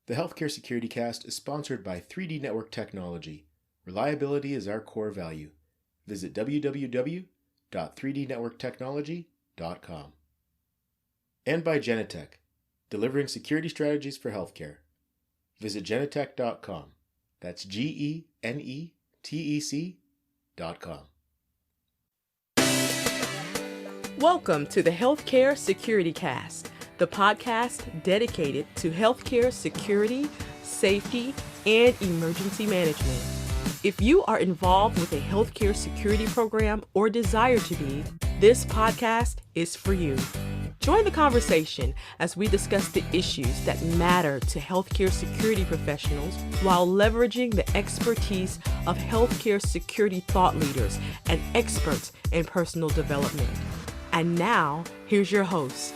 The Healthcare Security Cast is sponsored by 3D Network Technology. Reliability is our core value. Visit www.3dnetworktechnology.com. And by Genetec, delivering security strategies for healthcare. Visit genetec.com. That's GENETEC.com. Welcome to the Healthcare Security Cast, the podcast dedicated to healthcare security, safety, and emergency management. If you are involved with a healthcare security program or desire to be, this podcast is for you. Join the conversation as we discuss the issues that matter to healthcare security professionals while leveraging the expertise of healthcare security thought leaders and experts in personal development. And now, here's your host,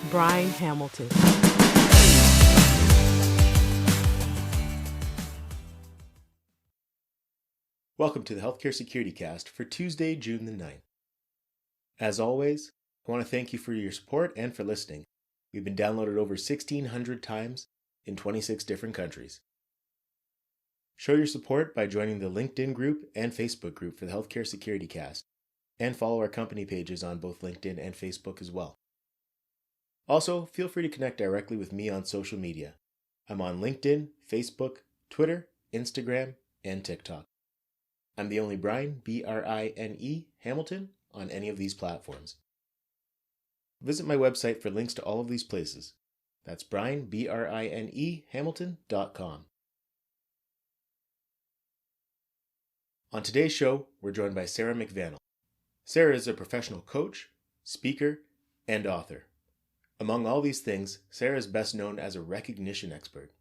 Brian Hamilton. Welcome to the Healthcare Security Cast for Tuesday, June the 9th. As always, I want to thank you for your support and for listening. We've been downloaded over 1,600 times in 26 different countries. Show your support by joining the LinkedIn group and Facebook group for the Healthcare Security Cast, and follow our company pages on both LinkedIn and Facebook as well. Also, feel free to connect directly with me on social media. I'm on LinkedIn, Facebook, Twitter, Instagram, and TikTok. I'm the only Brian, B-R-I-N-E, Hamilton, on any of these platforms. Visit my website for links to all of these places. That's Brian, B-R-I-N-E, Hamilton.com. On today's show, we're joined by Sarah McVanel. Sarah is a professional coach, speaker, and author. Among all these things, Sarah is best known as a recognition expert.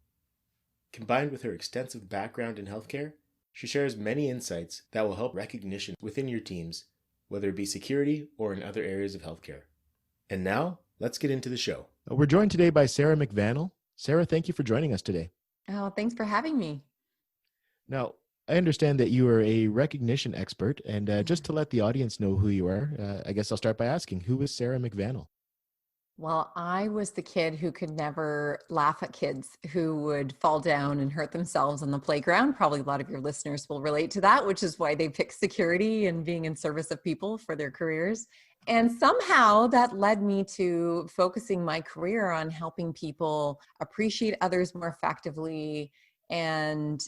Combined with her extensive background in healthcare, she shares many insights that will help recognition within your teams, whether it be security or in other areas of healthcare. And now, let's get into the show. We're joined today by Sarah McVanel. Sarah, thank you for joining us today. Oh, thanks for having me. Now, I understand that you are a recognition expert, and just to let the audience know who you are, I guess I'll start by asking, who is Sarah McVanel? Well, I was the kid who could never laugh at kids who would fall down and hurt themselves on the playground. Probably a lot of your listeners will relate to that, which is why they pick security and being in service of people for their careers. And somehow that led me to focusing my career on helping people appreciate others more effectively and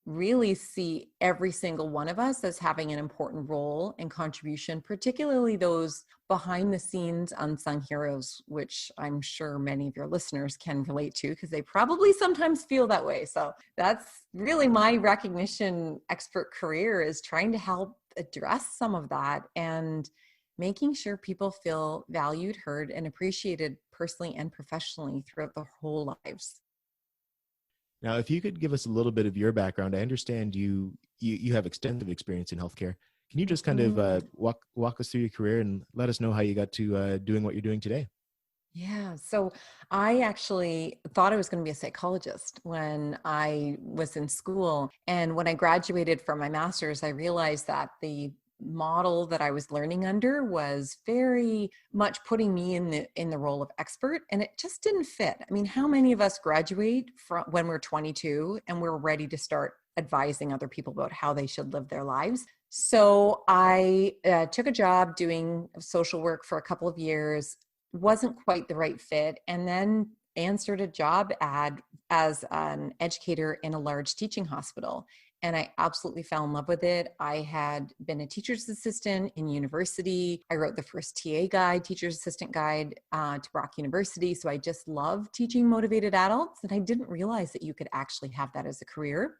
really see every single one of us as having an important role and contribution, particularly those behind the scenes unsung heroes, which I'm sure many of your listeners can relate to because they probably sometimes feel that way. So that's really my recognition expert career, is trying to help address some of that and making sure people feel valued, heard, and appreciated personally and professionally throughout their whole lives. Now, if you could give us a little bit of your background, I understand you have extensive experience in healthcare. Can you just kind of walk us through your career and let us know how you got to doing what you're doing today? Yeah, so I actually thought I was going to be a psychologist when I was in school. And when I graduated from my master's, I realized that the model that I was learning under was very much putting me in the role of expert, and it just didn't fit. I mean, how many of us graduate from when we're 22 and we're ready to start advising other people about how they should live their lives? So I took a job doing social work for a couple of years, wasn't quite the right fit, and then answered a job ad as an educator in a large teaching hospital. And I absolutely fell in love with it. I had been a teacher's assistant in university. I wrote the first TA guide, teacher's assistant guide to Brock University. So I just love teaching motivated adults. And I didn't realize that you could actually have that as a career.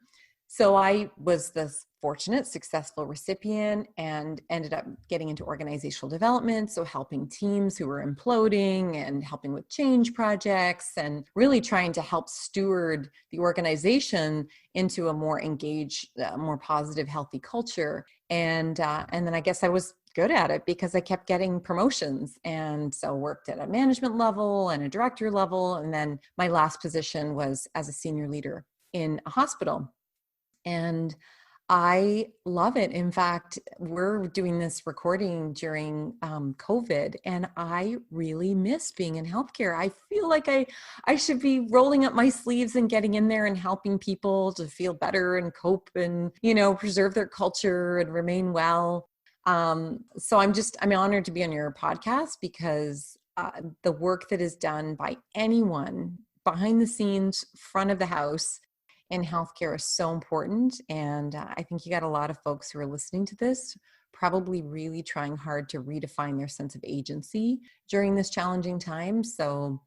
So I was this fortunate, successful recipient and ended up getting into organizational development. So helping teams who were imploding and helping with change projects and really trying to help steward the organization into a more engaged, more positive, healthy culture. And then I guess I was good at it because I kept getting promotions. And so worked at a management level and a director level. And then my last position was as a senior leader in a hospital. And I love it. In fact, we're doing this recording during COVID, and I really miss being in healthcare. I feel like I should be rolling up my sleeves and getting in there and helping people to feel better and cope and, preserve their culture and remain well. So I'm honored to be on your podcast because the work that is done by anyone behind the scenes, front of the house, in healthcare is so important. And I think you got a lot of folks who are listening to this, probably really trying hard to redefine their sense of agency during this challenging time. So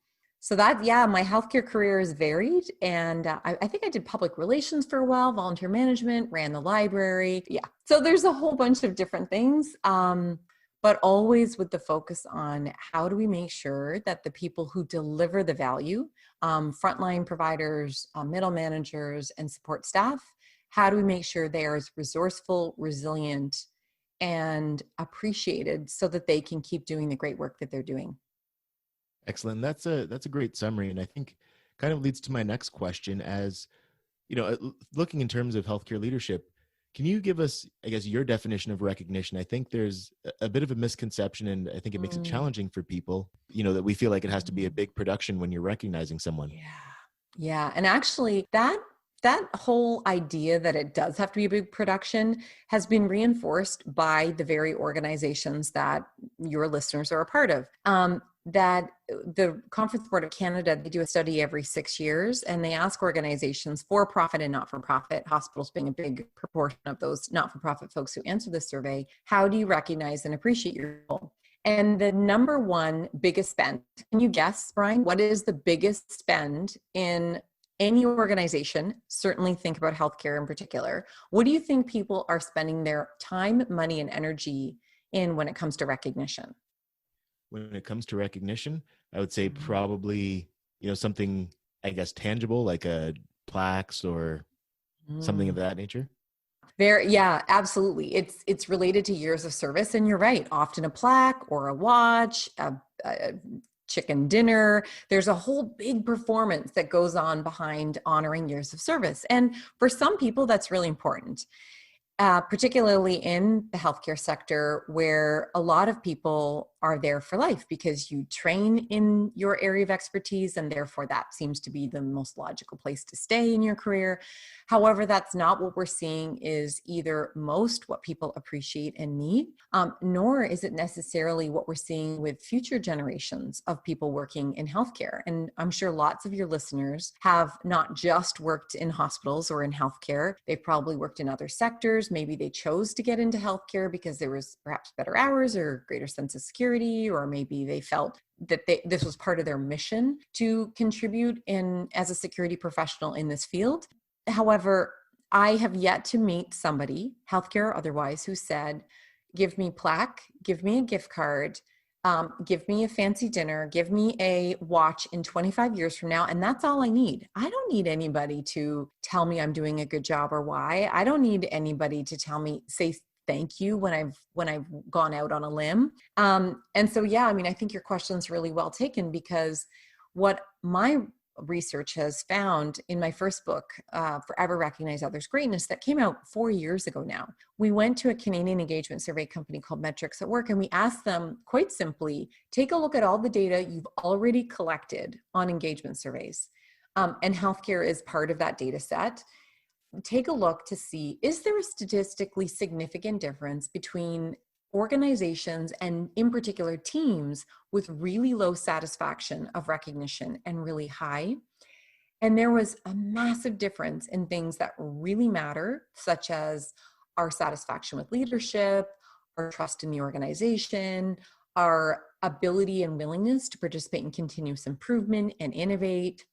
that, yeah, my healthcare career is varied. And I think I did public relations for a while, volunteer management, ran the library. Yeah. So there's a whole bunch of different things. But always with the focus on how do we make sure that the people who deliver the value, frontline providers, middle managers, and support staff, how do we make sure they are as resourceful, resilient, and appreciated so that they can keep doing the great work that they're doing? Excellent. That's a great summary, and I think kind of leads to my next question. As looking in terms of healthcare leadership, can you give us, I guess, your definition of recognition? I think there's a bit of a misconception, and I think it makes it challenging for people, that we feel like it has to be a big production when you're recognizing someone. Yeah. And actually that whole idea that it does have to be a big production has been reinforced by the very organizations that your listeners are a part of. That the Conference Board of Canada, they do a study every 6 years, and they ask organizations, for-profit and not-for-profit, hospitals being a big proportion of those not-for-profit folks who answer this survey, how do you recognize and appreciate your role? And the number one biggest spend, can you guess, Brian, what is the biggest spend in any organization? Certainly think about healthcare in particular. What do you think people are spending their time, money, and energy in when it comes to recognition? When it comes to recognition, I would say probably, something, I guess, tangible, like a plaques or something of that nature. Yeah, absolutely. It's related to years of service, and you're right. Often a plaque or a watch, a chicken dinner. There's a whole big performance that goes on behind honoring years of service, and for some people, that's really important. Particularly in the healthcare sector, where a lot of people are there for life because you train in your area of expertise, and therefore that seems to be the most logical place to stay in your career. However, that's not what we're seeing is either most what people appreciate and need, nor is it necessarily what we're seeing with future generations of people working in healthcare. And I'm sure lots of your listeners have not just worked in hospitals or in healthcare. They've probably worked in other sectors. Maybe they chose to get into healthcare because there was perhaps better hours or greater sense of security, or maybe they felt that this was part of their mission to contribute as a security professional in this field. However, I have yet to meet somebody, healthcare or otherwise, who said, give me plaque, give me a gift card, give me a fancy dinner, give me a watch in 25 years from now, and that's all I need. I don't need anybody to tell me I'm doing a good job or why. I don't need anybody to say thank you when I've gone out on a limb. And so, yeah, I think your question's really well taken, because what my research has found in my first book, Forever Recognize Others' Greatness, that came out 4 years ago now. We went to a Canadian engagement survey company called Metrics at Work, and we asked them quite simply, take a look at all the data you've already collected on engagement surveys. And healthcare is part of that data set. Take a look to see, is there a statistically significant difference between organizations and in particular teams with really low satisfaction of recognition and really high? And there was a massive difference in things that really matter, such as our satisfaction with leadership, our trust in the organization, our ability and willingness to participate in continuous improvement and innovate,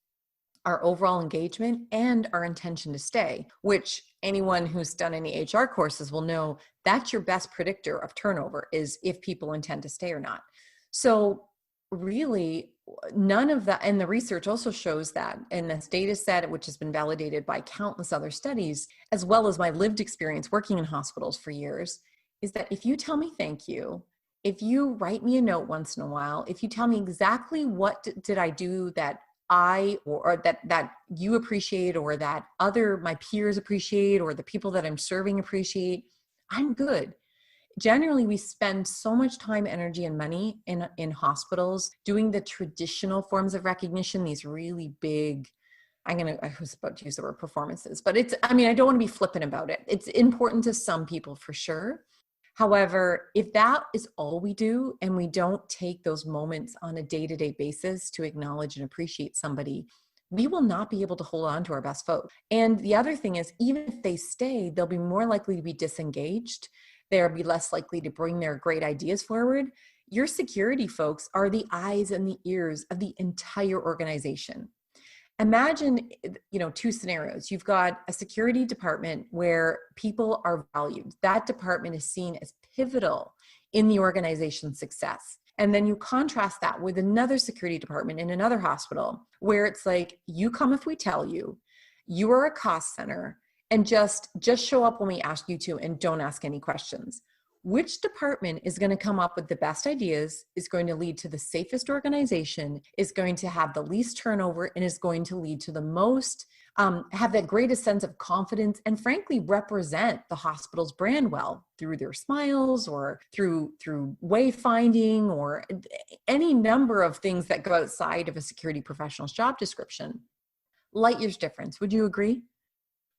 our overall engagement, and our intention to stay, which anyone who's done any HR courses will know that's your best predictor of turnover, is if people intend to stay or not. So really, none of that, and the research also shows that in this data set, which has been validated by countless other studies, as well as my lived experience working in hospitals for years, is that if you tell me thank you, if you write me a note once in a while, if you tell me exactly what did I do that or that you appreciate, or that my peers appreciate, or the people that I'm serving appreciate, I'm good. Generally, we spend so much time, energy, and money in hospitals doing the traditional forms of recognition, these really big, I was about to use the word performances, but I don't want to be flippant about it. It's important to some people for sure. However, if that is all we do and we don't take those moments on a day-to-day basis to acknowledge and appreciate somebody, we will not be able to hold on to our best folks. And the other thing is, even if they stay, they'll be more likely to be disengaged. They'll be less likely to bring their great ideas forward. Your security folks are the eyes and the ears of the entire organization. Imagine, two scenarios. You've got a security department where people are valued. That department is seen as pivotal in the organization's success. And then you contrast that with another security department in another hospital where it's like, you come if we tell you, you are a cost center, and just show up when we ask you to and don't ask any questions. Which department is going to come up with the best ideas, is going to lead to the safest organization, is going to have the least turnover, and is going to lead to the most, have that greatest sense of confidence, and frankly, represent the hospital's brand well through their smiles, or through wayfinding, or any number of things that go outside of a security professional's job description. Light years difference. Would you agree?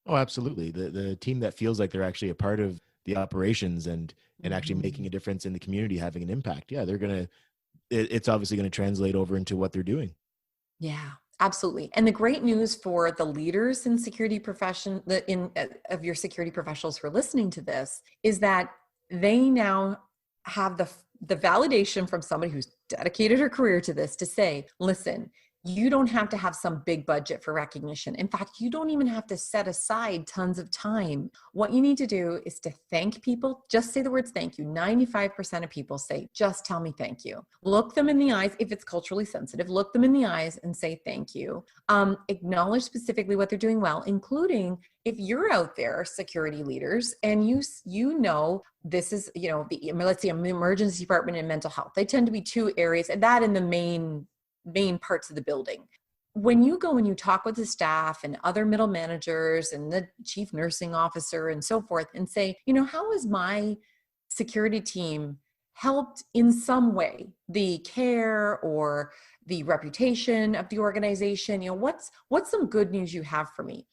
Oh, absolutely. The team that feels like they're actually a part of the operations and actually making a difference in the community, having an impact. Yeah, it's obviously going to translate over into what they're doing. Yeah, absolutely. And the great news for the leaders in security profession, of your security professionals who are listening to this, is that they now have the validation from somebody who's dedicated her career to this to say, listen, you don't have to have some big budget for recognition. In fact, you don't even have to set aside tons of time. What you need to do is to thank people. Just say the words thank you. 95% of people say, just tell me thank you. Look them in the eyes. If it's culturally sensitive, look them in the eyes and say thank you. Acknowledge specifically what they're doing well, including if you're out there, security leaders, and you know this is, let's say the emergency department and mental health. They tend to be two areas, and that in the main parts of the building. When you go and you talk with the staff and other middle managers and the chief nursing officer and so forth, and say, how has my security team helped in some way the care or the reputation of the organization? What's some good news you have for me?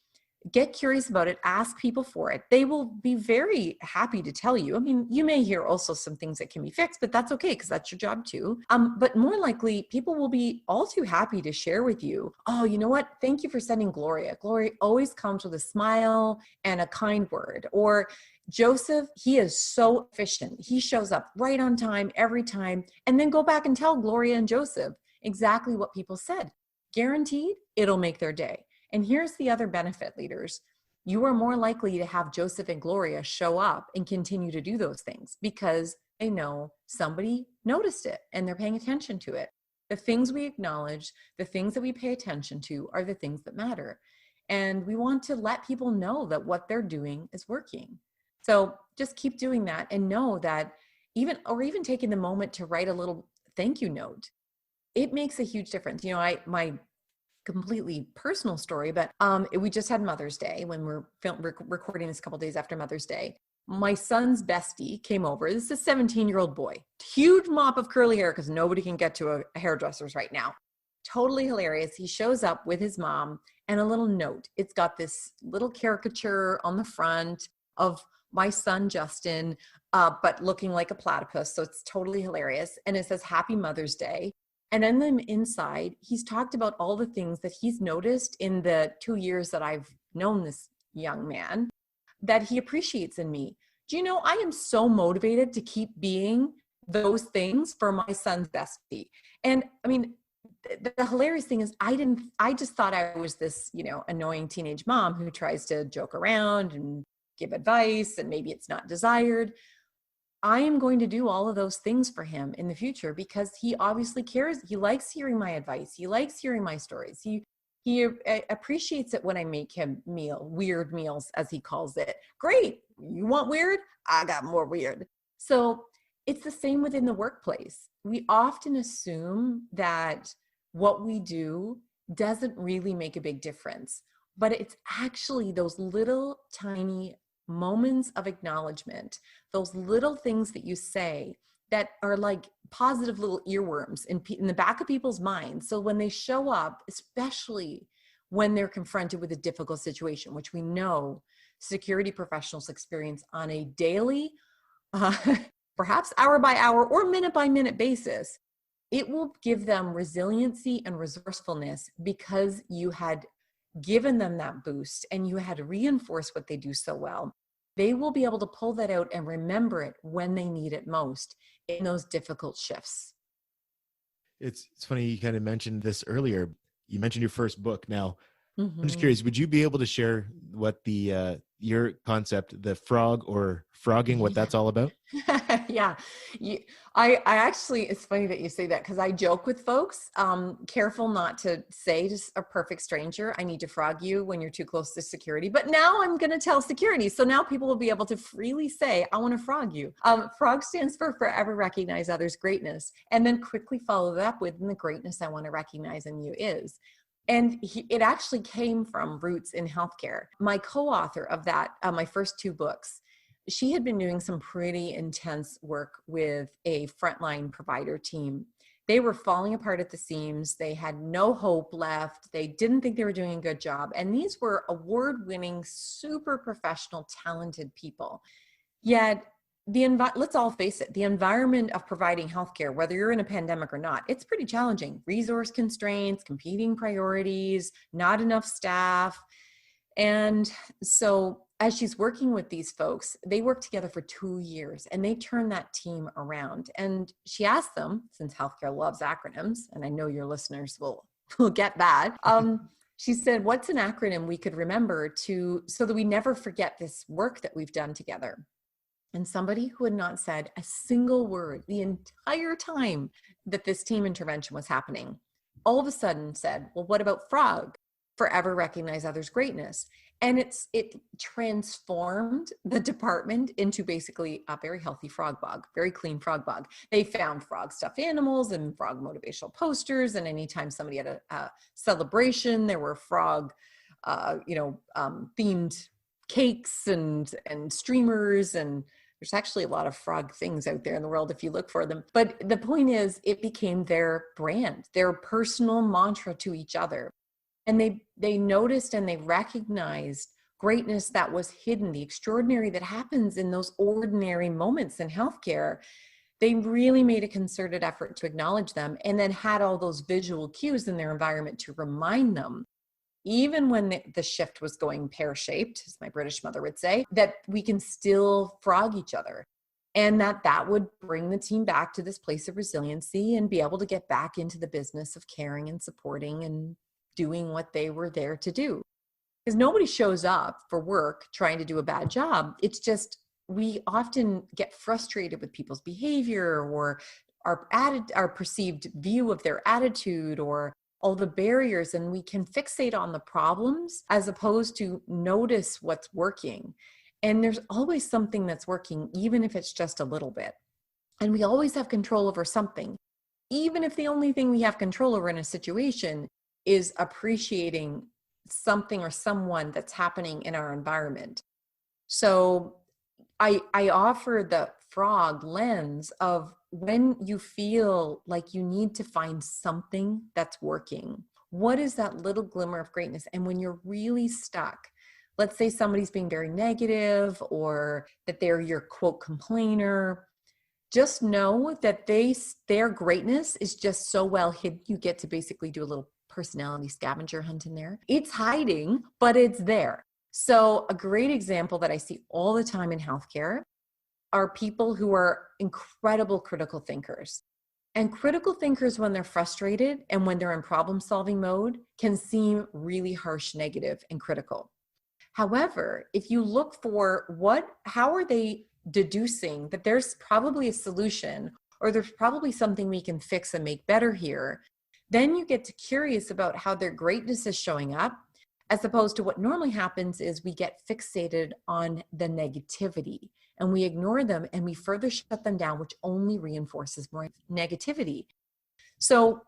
Get curious about it. Ask people for it. They will be very happy to tell you. I mean, you may hear also some things that can be fixed, but that's okay because that's your job too. But more likely, people will be all too happy to share with you. Oh, you know what? Thank you for sending Gloria. Gloria always comes with a smile and a kind word. Or Joseph, he is so efficient. He shows up right on time every time. And then go back and tell Gloria and Joseph exactly what people said. Guaranteed, it'll make their day. And here's the other benefit, leaders. You are more likely to have Joseph and Gloria show up and continue to do those things because they know somebody noticed it and they're paying attention to it. The things we acknowledge, the things that we pay attention to are the things that matter. And we want to let people know that what they're doing is working. So just keep doing that and know that even taking the moment to write a little thank you note, it makes a huge difference. My completely personal story, but we just had Mother's Day when we're recording this a couple days after Mother's Day. My son's bestie came over. This is a 17-year-old boy, huge mop of curly hair because nobody can get to a hairdresser's right now. Totally hilarious. He shows up with his mom and a little note. It's got this little caricature on the front of my son, Justin, but looking like a platypus. So it's totally hilarious. And it says, Happy Mother's Day. And then inside, he's talked about all the things that he's noticed in the 2 years that I've known this young man that he appreciates in me. Do you know, I am so motivated to keep being those things for my son's bestie. And I mean, the hilarious thing is I just thought I was this, annoying teenage mom who tries to joke around and give advice and maybe it's not desired. I am going to do all of those things for him in the future because he obviously cares. He likes hearing my advice. He likes hearing my stories. He appreciates it when I make him weird meals, as he calls it. Great. You want weird? I got more weird. So it's the same within the workplace. We often assume that what we do doesn't really make a big difference. But it's actually those little tiny moments of acknowledgement, those little things that you say that are like positive little earworms in the back of people's minds. So when they show up, especially when they're confronted with a difficult situation, which we know security professionals experience on a daily, uh, perhaps hour by hour or minute by minute basis, it will give them resiliency and resourcefulness because you had given them that boost and you had reinforced what they do so well. They will be able to pull that out and remember it when they need it most in those difficult shifts. It's funny you kind of mentioned this earlier. You mentioned your first book. Now, I'm just Mm-hmm. curious, would you be able to share what the your concept, the frog or frogging, what that's all about? Yeah. You, I actually, it's funny that you say that because I joke with folks, careful not to say to a perfect stranger, I need to frog you when you're too close to security. But now I'm going to tell security. So now people will be able to freely say, I want to frog you. Frog stands for forever recognize others' greatness. And then quickly follow that up with the greatness I want to recognize in you is. And it actually came from roots in healthcare. My co-author of that, my first two books, she had been doing some pretty intense work with a frontline provider team. They were falling apart at the seams. They had no hope left. They didn't think they were doing a good job. And these were award-winning, super professional, talented people. Yet let's all face it, the environment of providing healthcare, whether you're in a pandemic or not, it's pretty challenging. Resource constraints, competing priorities, not enough staff. And so as she's working with these folks, they worked together for 2 years and they turned that team around. And she asked them, since healthcare loves acronyms, and I know your listeners will get that. She said, what's an acronym we could remember so that we never forget this work that we've done together? And somebody who had not said a single word the entire time that this team intervention was happening, all of a sudden said, well, what about FROG? Forever recognize others' greatness. And it transformed the department into basically a very healthy frog bog, very clean frog bog. They found frog stuffed animals and frog motivational posters. And anytime somebody had a celebration, there were frog, themed cakes and streamers, and there's actually a lot of frog things out there in the world if you look for them. But the point is, it became their brand, their personal mantra to each other. And they noticed and they recognized greatness that was hidden, the extraordinary that happens in those ordinary moments in healthcare. They really made a concerted effort to acknowledge them and then had all those visual cues in their environment to remind them, even when the shift was going pear-shaped, as my British mother would say, that we can still frog each other. And that would bring the team back to this place of resiliency and be able to get back into the business of caring and supporting and doing what they were there to do. Because nobody shows up for work trying to do a bad job. It's just, we often get frustrated with people's behavior or our perceived view of their attitude or all the barriers, and we can fixate on the problems as opposed to notice what's working. And there's always something that's working, even if it's just a little bit. And we always have control over something, even if the only thing we have control over in a situation is appreciating something or someone that's happening in our environment. So I offer the frog lens of when you feel like you need to find something that's working, what is that little glimmer of greatness? And when you're really stuck, let's say somebody's being very negative or that they're your quote complainer, just know that their greatness is just so well hidden. You get to basically do a little personality scavenger hunt in there. It's hiding, but it's there. So a great example that I see all the time in healthcare are people who are incredible critical thinkers. And critical thinkers, when they're frustrated and when they're in problem-solving mode, can seem really harsh, negative, and critical. However, if you look for how are they deducing that there's probably a solution or there's probably something we can fix and make better here, then you get curious about how their greatness is showing up, as opposed to what normally happens is we get fixated on the negativity and we ignore them and we further shut them down, which only reinforces more negativity. So,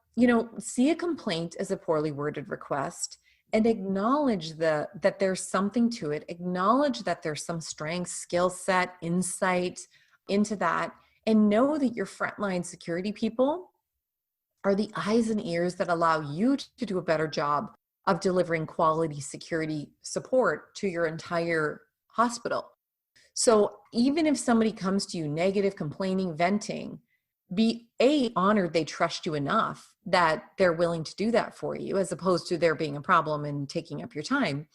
see a complaint as a poorly worded request and acknowledge that there's something to it. Acknowledge that there's some strength, skill set, insight into that, and know that your frontline security people are the eyes and ears that allow you to do a better job of delivering quality security support to your entire hospital. So even if somebody comes to you negative, complaining, venting, be honored they trust you enough that they're willing to do that for you, as opposed to there being a problem and taking up your time.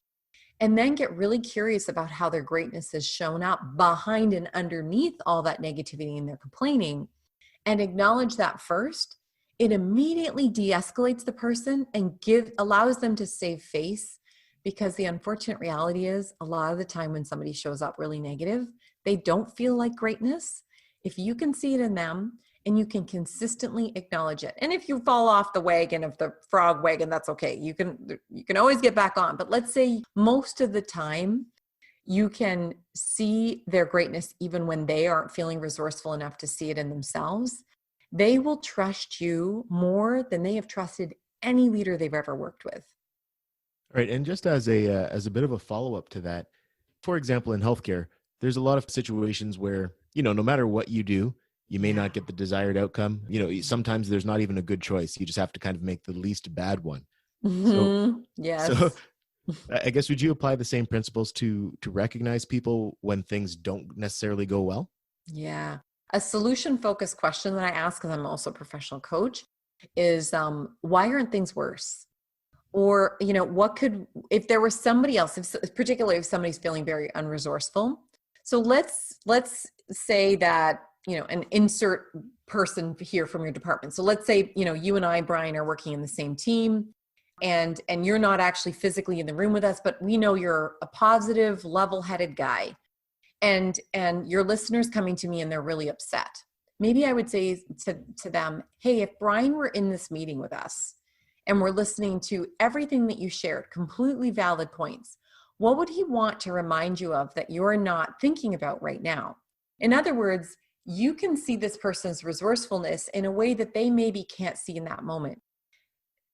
And then get really curious about how their greatness has shown up behind and underneath all that negativity and their complaining, and acknowledge that first. It immediately de-escalates the person and allows them to save face, because the unfortunate reality is a lot of the time when somebody shows up really negative, they don't feel like greatness. If you can see it in them and you can consistently acknowledge it, and if you fall off the wagon of the frog wagon, that's okay. You can always get back on. But let's say most of the time you can see their greatness even when they aren't feeling resourceful enough to see it in themselves. They will trust you more than they have trusted any leader they've ever worked with. Right. And just as a bit of a follow-up to that, for example, in healthcare, there's a lot of situations where, no matter what you do, you may not get the desired outcome. Sometimes there's not even a good choice. You just have to kind of make the least bad one. Mm-hmm. Yes. So I guess, would you apply the same principles to recognize people when things don't necessarily go well? Yeah. A solution-focused question that I ask, because I'm also a professional coach, is why aren't things worse? Or, if there was somebody else, particularly if somebody's feeling very unresourceful. So let's say that, an insert person here from your department. So let's say, you and I, Brian, are working in the same team, and you're not actually physically in the room with us, but we know you're a positive, level-headed guy. And your listeners coming to me and they're really upset. Maybe I would say to them, hey, if Brian were in this meeting with us and we're listening to everything that you shared, completely valid points, what would he want to remind you of that you're not thinking about right now? In other words, you can see this person's resourcefulness in a way that they maybe can't see in that moment.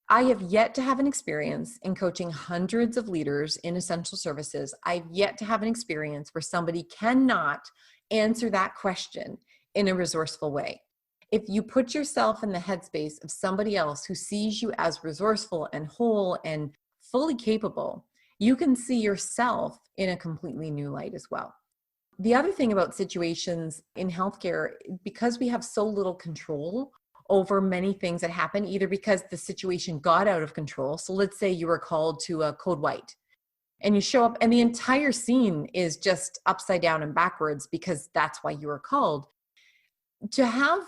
I have yet to have an experience in coaching hundreds of leaders in essential services. I've yet to have an experience where somebody cannot answer that question in a resourceful way. If you put yourself in the headspace of somebody else who sees you as resourceful and whole and fully capable, you can see yourself in a completely new light as well. The other thing about situations in healthcare, because we have so little control over many things that happen, either because the situation got out of control. So let's say you were called to a code white and you show up and the entire scene is just upside down and backwards because that's why you were called. To have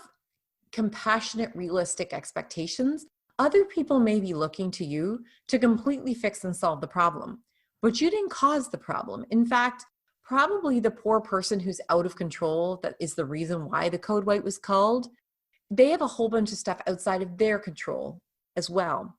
compassionate, realistic expectations, other people may be looking to you to completely fix and solve the problem, but you didn't cause the problem. In fact, probably the poor person who's out of control, that is the reason why the code white was called, they have a whole bunch of stuff outside of their control as well.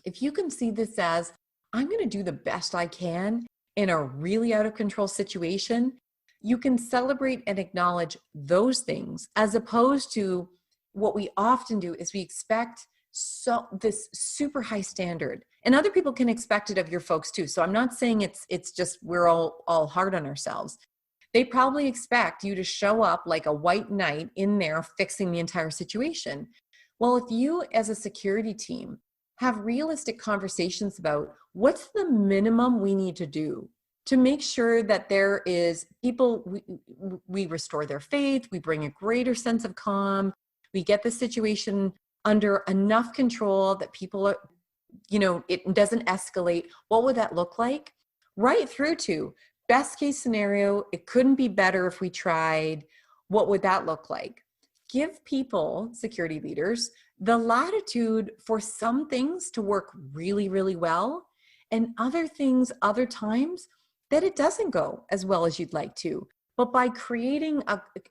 If you can see this as, I'm going to do the best I can in a really out of control situation, you can celebrate and acknowledge those things, as opposed to what we often do is we expect this super high standard, and other people can expect it of your folks too. So I'm not saying it's just we're all hard on ourselves. They probably expect you to show up like a white knight in there fixing the entire situation. Well, if you as a security team have realistic conversations about what's the minimum we need to do to make sure that there is people, we restore their faith, we bring a greater sense of calm, we get the situation under enough control that people are, it doesn't escalate. What would that look like? Right through to best case scenario, it couldn't be better if we tried. What would that look like? Give people, security leaders, the latitude for some things to work really, really well, and other things, other times, that it doesn't go as well as you'd like to. But by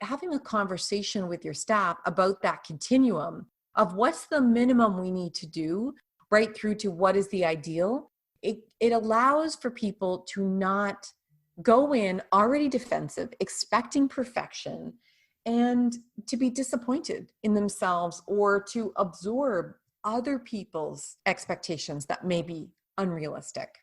having a conversation with your staff about that continuum of what's the minimum we need to do, right through to what is the ideal, it allows for people to not go in already defensive, expecting perfection, and to be disappointed in themselves or to absorb other people's expectations that may be unrealistic.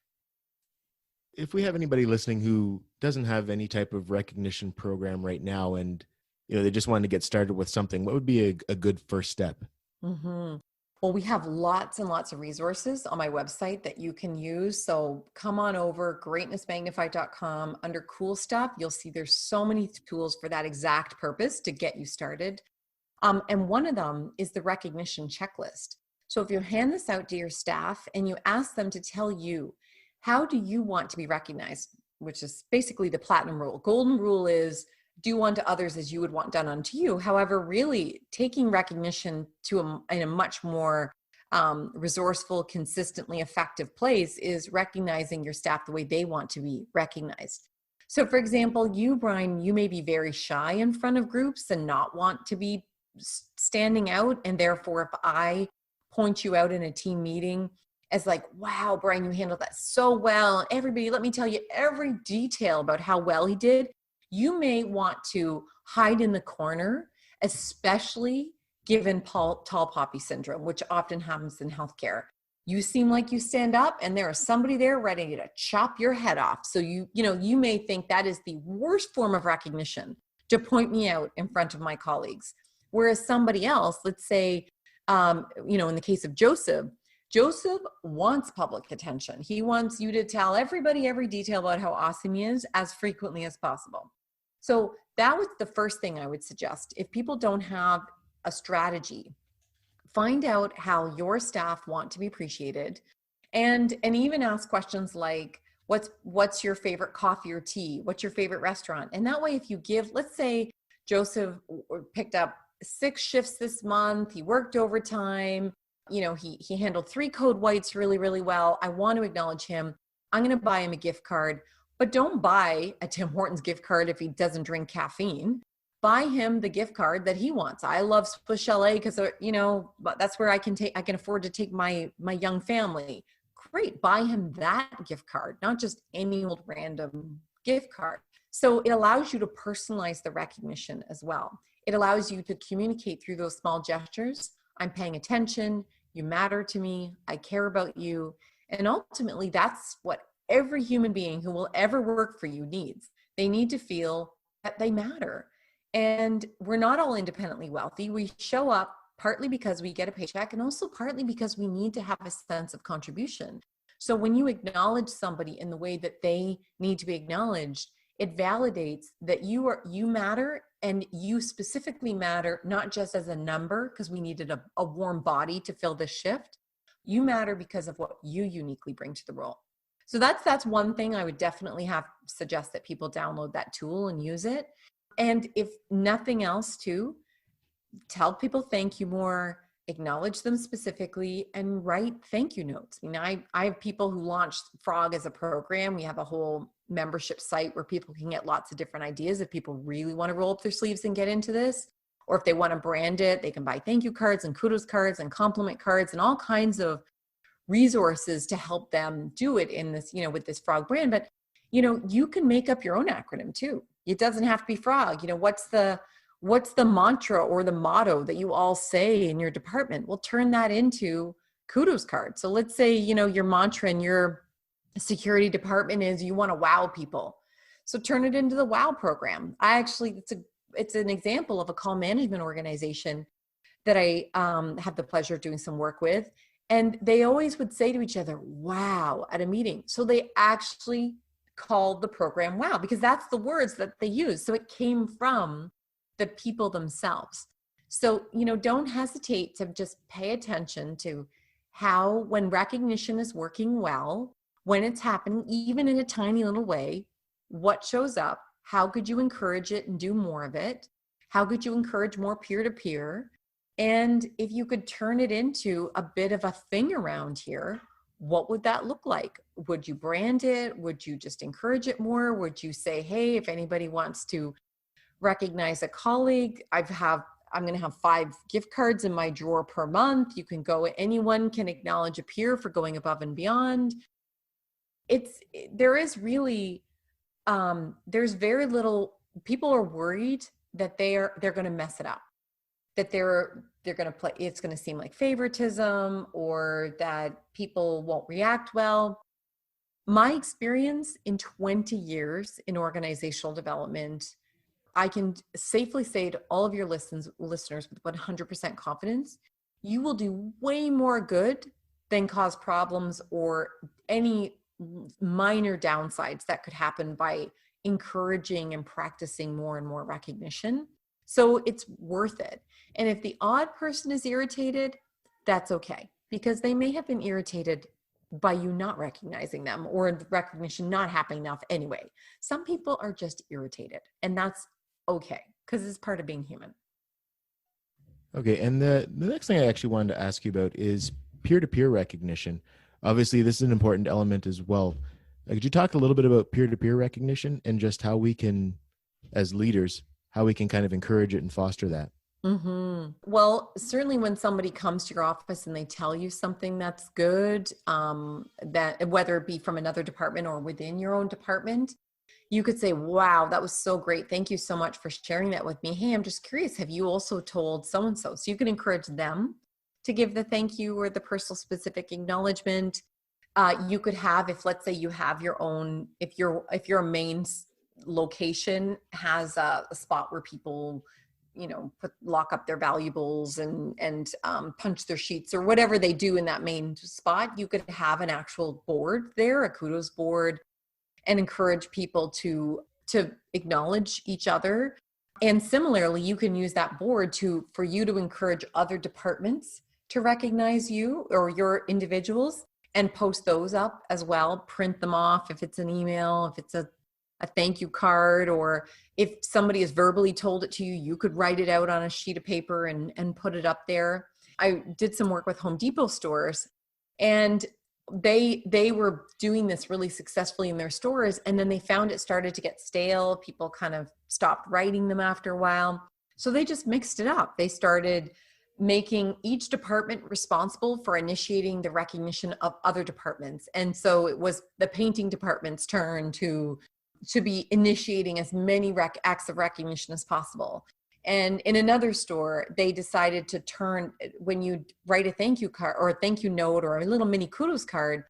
If we have anybody listening who doesn't have any type of recognition program right now, and they just wanted to get started with something, what would be a good first step? Mm-hmm. Well, we have lots and lots of resources on my website that you can use. So come on over, greatnessmagnified.com. Under cool stuff, you'll see there's so many tools for that exact purpose to get you started. And one of them is the recognition checklist. So if you hand this out to your staff and you ask them to tell you, how do you want to be recognized? Which is basically the platinum rule. Golden rule is do unto others as you would want done unto you. However, really taking recognition in a much more resourceful, consistently effective place is recognizing your staff the way they want to be recognized. So for example, you, Brian, you may be very shy in front of groups and not want to be standing out. And therefore, if I point you out in a team meeting as like, wow, Brian, you handled that so well. Everybody, let me tell you every detail about how well he did. You may want to hide in the corner, especially given tall poppy syndrome, which often happens in healthcare. You seem like you stand up and there is somebody there ready to chop your head off. So you may think that is the worst form of recognition, to point me out in front of my colleagues. Whereas somebody else, let's say, in the case of Joseph wants public attention. He wants you to tell everybody every detail about how awesome he is as frequently as possible. So that was the first thing I would suggest. If people don't have a strategy, find out how your staff want to be appreciated, and even ask questions like, what's your favorite coffee or tea? What's your favorite restaurant? And that way, if you give, let's say Joseph picked up 6 shifts this month, he worked overtime, he handled 3 code whites really, really well. I want to acknowledge him. I'm going to buy him a gift card. But don't buy a Tim Hortons gift card if he doesn't drink caffeine. Buy him the gift card that he wants. I love Swiss Chalet because that's where I can afford to take my young family. Great, buy him that gift card, not just any old random gift card. So it allows you to personalize the recognition as well. It allows you to communicate through those small gestures. I'm paying attention. You matter to me. I care about you. And ultimately, that's what every human being who will ever work for you needs. They need to feel that they matter. And we're not all independently wealthy. We show up partly because we get a paycheck and also partly because we need to have a sense of contribution. So when you acknowledge somebody in the way that they need to be acknowledged, it validates that you matter, and you specifically matter, not just as a number because we needed a warm body to fill this shift. You matter because of what you uniquely bring to the role. So that's one thing I would definitely suggest that people download that tool and use it. And if nothing else too, tell people thank you more, acknowledge them specifically, and write thank you notes. I have people who launched Frog as a program. We have a whole membership site where people can get lots of different ideas if people really want to roll up their sleeves and get into this. Or if they want to brand it, they can buy thank you cards and kudos cards and compliment cards and all kinds of resources to help them do it in this, with this Frog brand. But, you can make up your own acronym too. It doesn't have to be Frog. What's the mantra or the motto that you all say in your department? We'll turn that into kudos card. So let's say, your mantra in your security department is you want to wow people. So turn it into the wow program. It's an example of a call management organization that I have the pleasure of doing some work with. And they always would say to each other, wow, at a meeting. So they actually called the program wow, because that's the words that they use. So it came from the people themselves. So, don't hesitate to just pay attention to how, when recognition is working well, when it's happening, even in a tiny little way, what shows up, how could you encourage it and do more of it? How could you encourage more peer-to-peer? And if you could turn it into a bit of a thing around here, what would that look like? Would you brand it? Would you just encourage it more? Would you say, hey, if anybody wants to recognize a colleague, I'm going to have 5 gift cards in my drawer per month. You can go, anyone can acknowledge a peer for going above and beyond. There's very little, people are worried that they're going to mess it up, that they're going to play, it's going to seem like favoritism, or that people won't react well. My experience in 20 years in organizational development, I can safely say to all of your listeners with 100% confidence, you will do way more good than cause problems or any minor downsides that could happen by encouraging and practicing more and more recognition. So it's worth it. And if the odd person is irritated, that's okay, because they may have been irritated by you not recognizing them or the recognition not happening enough anyway. Some people are just irritated, and that's okay, because it's part of being human. Okay, and the next thing I actually wanted to ask you about is peer-to-peer recognition. Obviously, this is an important element as well. Could you talk a little bit about peer-to-peer recognition and just how we can, as leaders, how we can kind of encourage it and foster that? Mm-hmm. Well, certainly when somebody comes to your office and they tell you something that's good, that whether it be from another department or within your own department, you could say, wow, that was so great. Thank you so much for sharing that with me. Hey, I'm just curious, have you also told so-and-so? So you can encourage them to give the thank you or the personal specific acknowledgement. You could have, if let's say you have your own, if your main location has a spot where people, lock up their valuables and punch their sheets or whatever they do in that main spot, you could have an actual board there, a kudos board, and encourage people to acknowledge each other. And similarly, you can use that board for you to encourage other departments to recognize you or your individuals, and post those up as well, print them off if it's an email, if it's a thank you card, or if somebody has verbally told it to you, you could write it out on a sheet of paper and put it up there. I did some work with Home Depot stores, and they were doing this really successfully in their stores, and then they found it started to get stale. People kind of stopped writing them after a while. So they just mixed it up. They started making each department responsible for initiating the recognition of other departments. And so it was the painting department's turn to be initiating as many acts of recognition as possible. And in another store, they decided to turn, when you write a thank you card or a thank you note or a little mini kudos card,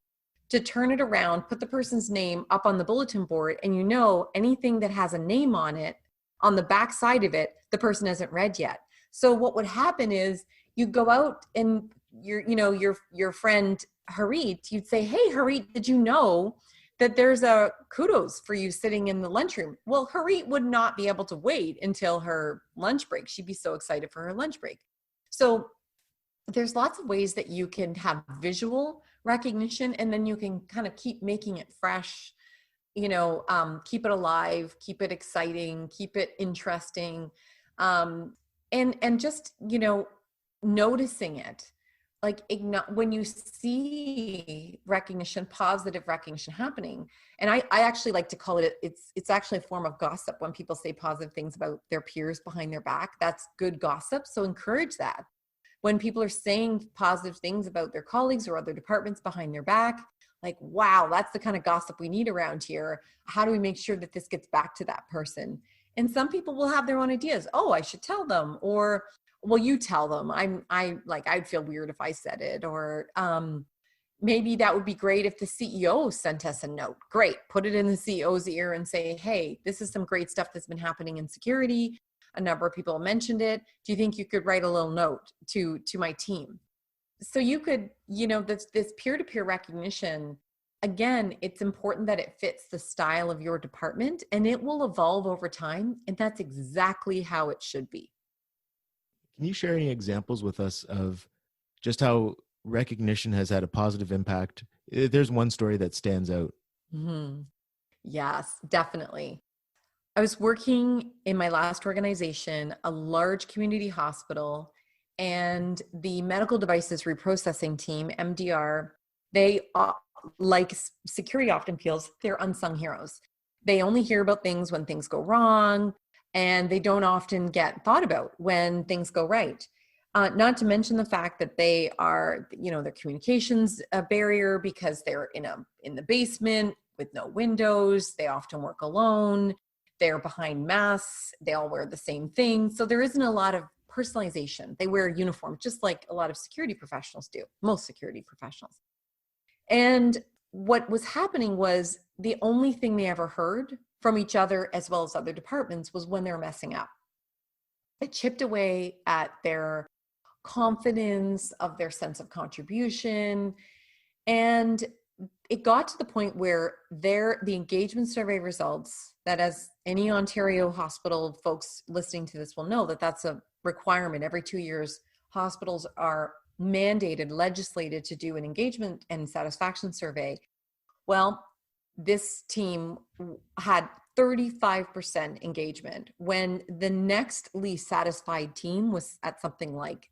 to turn it around, put the person's name up on the bulletin board, and anything that has a name on it, on the back side of it, the person hasn't read yet. So what would happen is you go out and your friend Harit, you'd say, hey Harit, did you know that there's a kudos for you sitting in the lunchroom? Well, Harit would not be able to wait until her lunch break. She'd be so excited for her lunch break. So there's lots of ways that you can have visual recognition, and then you can kind of keep making it fresh, keep it alive, keep it exciting, keep it interesting. And just, noticing it. Like when you see recognition, positive recognition happening, and I actually like to call it, it's actually a form of gossip when people say positive things about their peers behind their back. That's good gossip. So encourage that. When people are saying positive things about their colleagues or other departments behind their back, like, wow, that's the kind of gossip we need around here. How do we make sure that this gets back to that person? And some people will have their own ideas. Oh, I should tell them, or well, you tell them. I'd feel weird if I said it, or maybe that would be great if the CEO sent us a note. Great, put it in the CEO's ear and say, hey, this is some great stuff that's been happening in security. A number of people mentioned it. Do you think you could write a little note to my team? So you could, this peer-to-peer recognition, again, it's important that it fits the style of your department, and it will evolve over time. And that's exactly how it should be. Can you share any examples with us of just how recognition has had a positive impact? There's one story that stands out. Mm-hmm. Yes, definitely. I was working in my last organization, a large community hospital, and the medical devices reprocessing team, MDR, they, like security often feels, they're unsung heroes. They only hear about things when things go wrong, and they don't often get thought about when things go right. Not to mention the fact that they are, their communications a barrier because they're in the basement with no windows. They often work alone. they're behind masks. They all wear the same thing. So there isn't a lot of personalization. They wear a uniform, just like a lot of security professionals do, most security professionals. And what was happening was the only thing they ever heard from each other as well as other departments was when they were messing up. It chipped away at their confidence, of their sense of contribution. And it got to the point where the engagement survey results, that as any Ontario hospital folks listening to this will know, that that's a requirement. Every 2 years, hospitals are mandated, legislated to do an engagement and satisfaction survey. Well, this team had 35% engagement when the next least satisfied team was at something like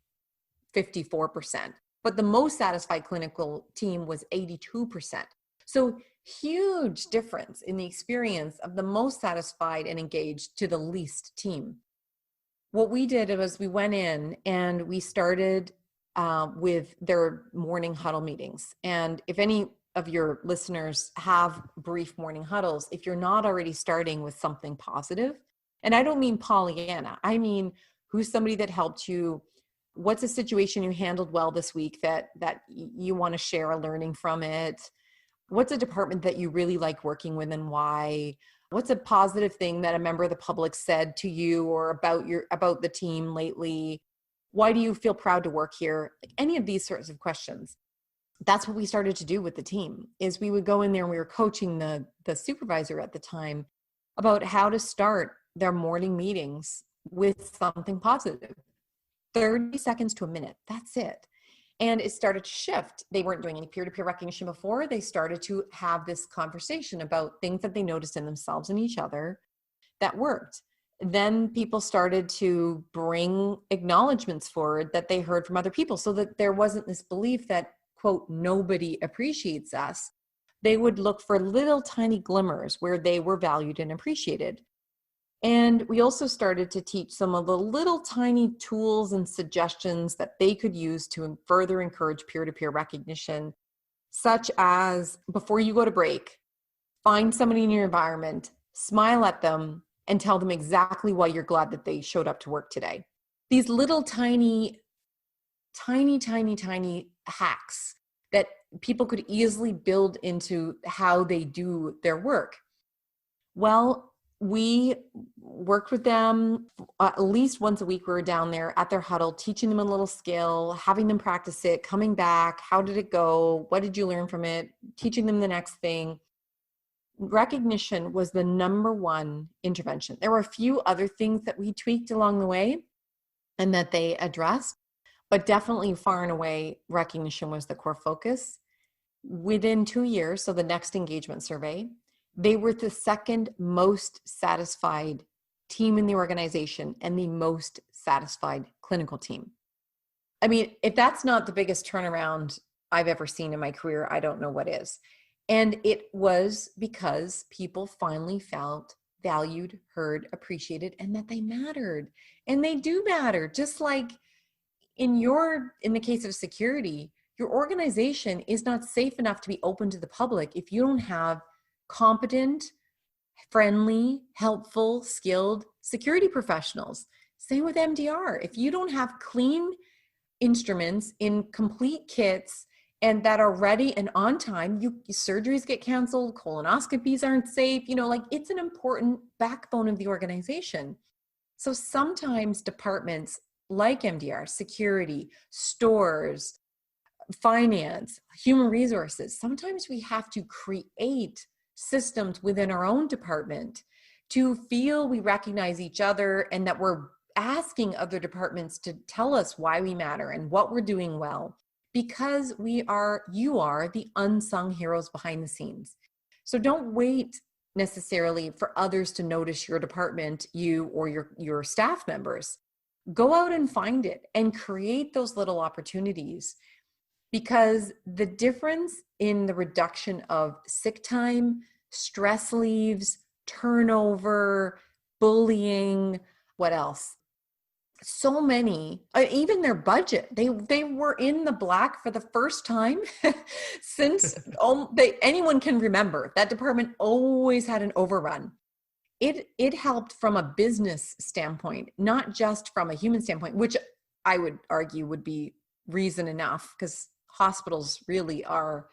54%. But the most satisfied clinical team was 82%. So huge difference in the experience of the most satisfied and engaged to the least team. What we did was we went in and we started with their morning huddle meetings. And if any of your listeners have brief morning huddles, if you're not already starting with something positive, and I don't mean Pollyanna, I mean, who's somebody that helped you? What's a situation you handled well this week that you want to share a learning from it? What's a department that you really like working with and why? What's a positive thing that a member of the public said to you or about the team lately? Why do you feel proud to work here? Like any of these sorts of questions. That's what we started to do with the team, is we would go in there and we were coaching the supervisor at the time about how to start their morning meetings with something positive. 30 seconds to a minute. That's it. And it started to shift. They weren't doing any peer-to-peer recognition before. They started to have this conversation about things that they noticed in themselves and each other that worked. Then people started to bring acknowledgments forward that they heard from other people, so that there wasn't this belief that, quote, nobody appreciates us. They would look for little tiny glimmers where they were valued and appreciated. And we also started to teach some of the little tiny tools and suggestions that they could use to further encourage peer-to-peer recognition, such as before you go to break, find somebody in your environment, smile at them, and tell them exactly why you're glad that they showed up to work today. These little tiny hacks that people could easily build into how they do their work. Well, we worked with them at least once a week. We were down there at their huddle, teaching them a little skill, having them practice it, coming back. How did it go? What did you learn from it? Teaching them the next thing. Recognition was the number one intervention. There were a few other things that we tweaked along the way and that they addressed, but definitely far and away, recognition was the core focus. Within 2 years, so the next engagement survey, they were the second most satisfied team in the organization and the most satisfied clinical team. I mean, if that's not the biggest turnaround I've ever seen in my career, I don't know what is. And it was because people finally felt valued, heard, appreciated, and that they mattered. And they do matter. Just like in the case of security, your organization is not safe enough to be open to the public if you don't have competent, friendly, helpful, skilled security professionals. Same with MDR. If you don't have clean instruments in complete kits and that are ready and on time, surgeries get canceled, colonoscopies aren't safe, it's an important backbone of the organization. So sometimes departments like MDR, security, stores, finance, human resources, sometimes we have to create systems within our own department to feel we recognize each other and that we're asking other departments to tell us why we matter and what we're doing well, because you are the unsung heroes behind the scenes. So don't wait necessarily for others to notice your department, you or your staff members. Go out and find it and create those little opportunities, because the difference in the reduction of sick time, stress leaves, turnover, bullying, what else? So many, even their budget, they were in the black for the first time since anyone can remember. That department always had an overrun. it helped from a business standpoint, not just from a human standpoint, which I would argue would be reason enough, because hospitals really are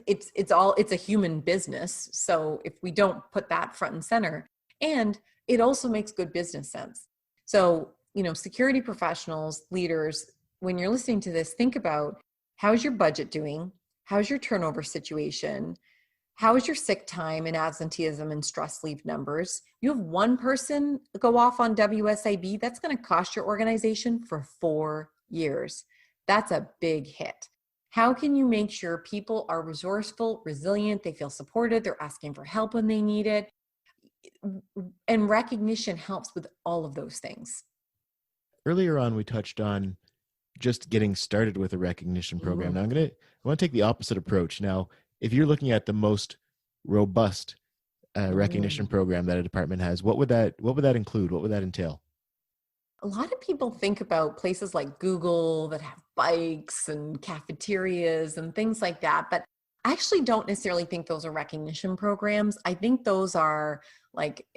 it's a human business. So if we don't put that front and center, and it also makes good business sense. So, security professionals, leaders, when you're listening to this, think about, how's your budget doing? How's your turnover situation? How is your sick time and absenteeism and stress leave numbers? You have one person go off on WSIB, that's going to cost your organization for 4 years. That's a big hit. How can you make sure people are resourceful, resilient, they feel supported, they're asking for help when they need it? And recognition helps with all of those things. Earlier on, we touched on just getting started with a recognition program. Now I want to take the opposite approach. Now, if you're looking at the most robust recognition program that a department has, what would that include? What would that entail? A lot of people think about places like Google that have bikes and cafeterias and things like that, but I actually don't necessarily think those are recognition programs. I think those are like,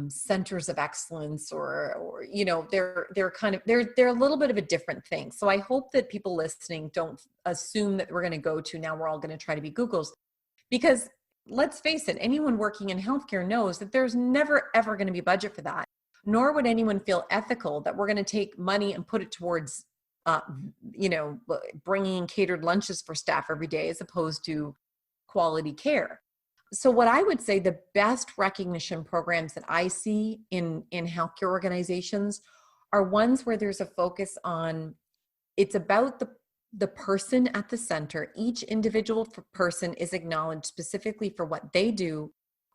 centers of excellence, or they're kind of, they're a little bit of a different thing. So I hope that people listening don't assume that we're going to go to, now we're all going to try to be Googles, because let's face it, anyone working in healthcare knows that there's never, ever going to be a budget for that. Nor would anyone feel ethical that we're going to take money and put it towards, bringing catered lunches for staff every day, as opposed to quality care. So what I would say, the best recognition programs that I see in healthcare organizations are ones where there's a focus on, it's about the person at the center. Each individual person is acknowledged specifically for what they do.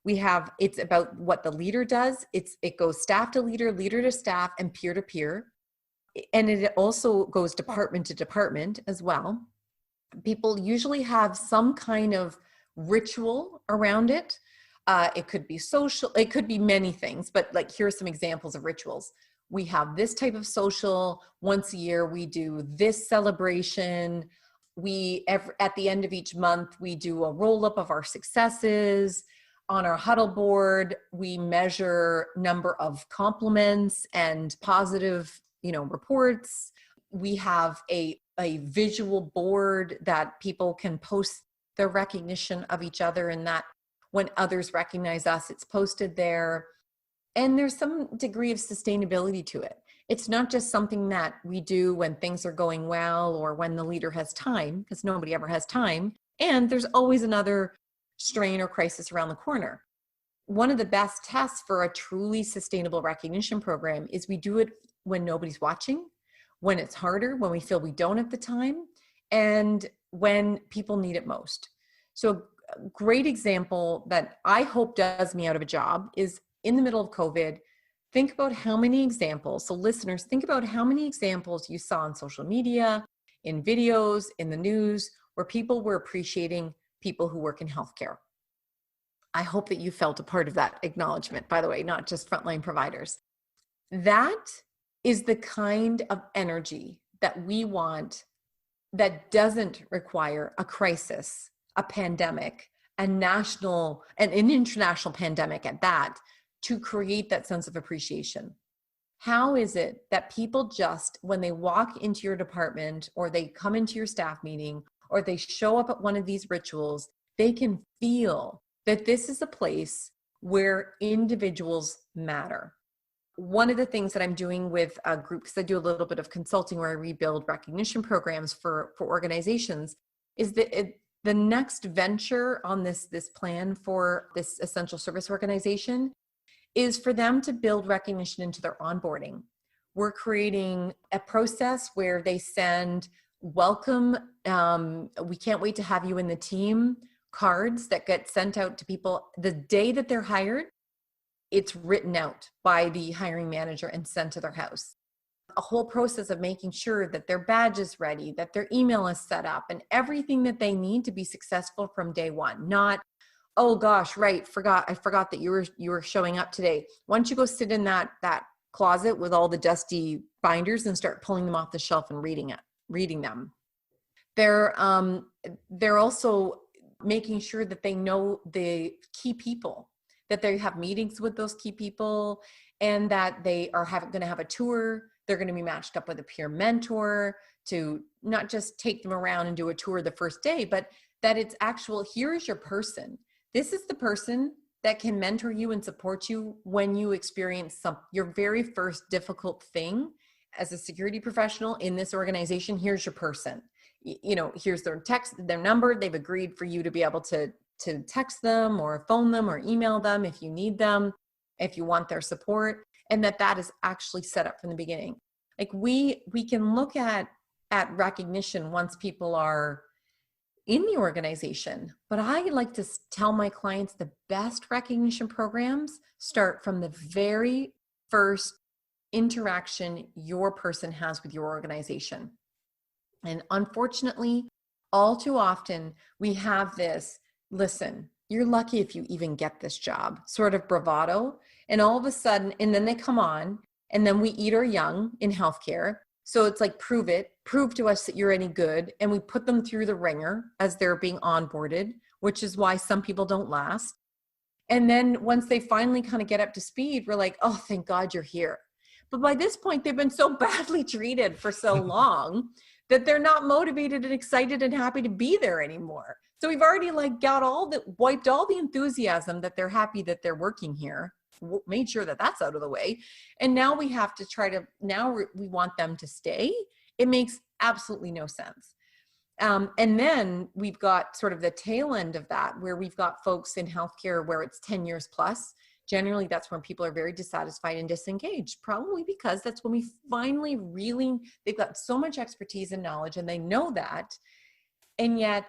It's about what the leader does. It goes staff to leader, leader to staff, and peer to peer. And it also goes department to department as well. People usually have some kind of ritual around it. It could be social, it could be many things, but like, here are some examples of rituals. We have this type of social once a year. We do this celebration. At the end of each month, we do a roll up of our successes. On our huddle board, we measure number of compliments and positive, reports. We have a visual board that people can post their recognition of each other, and that when others recognize us, it's posted there. And there's some degree of sustainability to it. It's not just something that we do when things are going well or when the leader has time, because nobody ever has time. And there's always another strain or crisis around the corner. One of the best tests for a truly sustainable recognition program is we do it when nobody's watching, when it's harder, when we feel we don't have the time, and when people need it most. So a great example that I hope does me out of a job is, in the middle of COVID, think about how many examples, so listeners, think about how many examples you saw on social media, in videos, in the news, where people were appreciating people who work in healthcare. I hope that you felt a part of that acknowledgement, by the way, not just frontline providers. That is the kind of energy that we want, that doesn't require a crisis, a pandemic, an international pandemic at that, to create that sense of appreciation. How is it that people just, when they walk into your department, or they come into your staff meeting, or they show up at one of these rituals, they can feel that this is a place where individuals matter? One of the things that I'm doing with a group, because I do a little bit of consulting where I rebuild recognition programs for organizations, is that the next venture on this plan for this essential service organization is for them to build recognition into their onboarding. We're creating a process where they send welcome, we can't wait to have you in the team cards that get sent out to people the day that they're hired. It's written out by the hiring manager and sent to their house. A whole process of making sure that their badge is ready, that their email is set up, and everything that they need to be successful from day one. Not, oh gosh, right, I forgot that you were showing up today. Why don't you go sit in that closet with all the dusty binders and start pulling them off the shelf and reading them. They're also making sure that they know the key people that they have meetings with those key people, and that they are going to have a tour. They're going to be matched up with a peer mentor to not just take them around and do a tour the first day, but that it's actual, here is your person. This is the person that can mentor you and support you when you experience your very first difficult thing as a security professional in this organization. Here's your person. Here's their number. They've agreed for you to be able to text them or phone them or email them if you need them, if you want their support, and that is actually set up from the beginning. Like we can look at recognition once people are in the organization, but I like to tell my clients the best recognition programs start from the very first interaction your person has with your organization. And unfortunately, all too often, we have this, listen, you're lucky if you even get this job, sort of bravado. And all of a sudden, and then they come on, and then we eat our young in healthcare. So it's like, prove to us that you're any good. And we put them through the ringer as they're being onboarded, which is why some people don't last. And then once they finally kind of get up to speed, we're like, oh, thank God you're here. But by this point, they've been so badly treated for so long that they're not motivated and excited and happy to be there anymore. So we've already wiped all the enthusiasm that they're happy that they're working here, made sure that that's out of the way. And now we have to we want them to stay. It makes absolutely no sense. And then we've got sort of the tail end of that, where we've got folks in healthcare where it's 10 years plus. Generally, that's when people are very dissatisfied and disengaged, probably because that's when we finally they've got so much expertise and knowledge, and they know that. And yet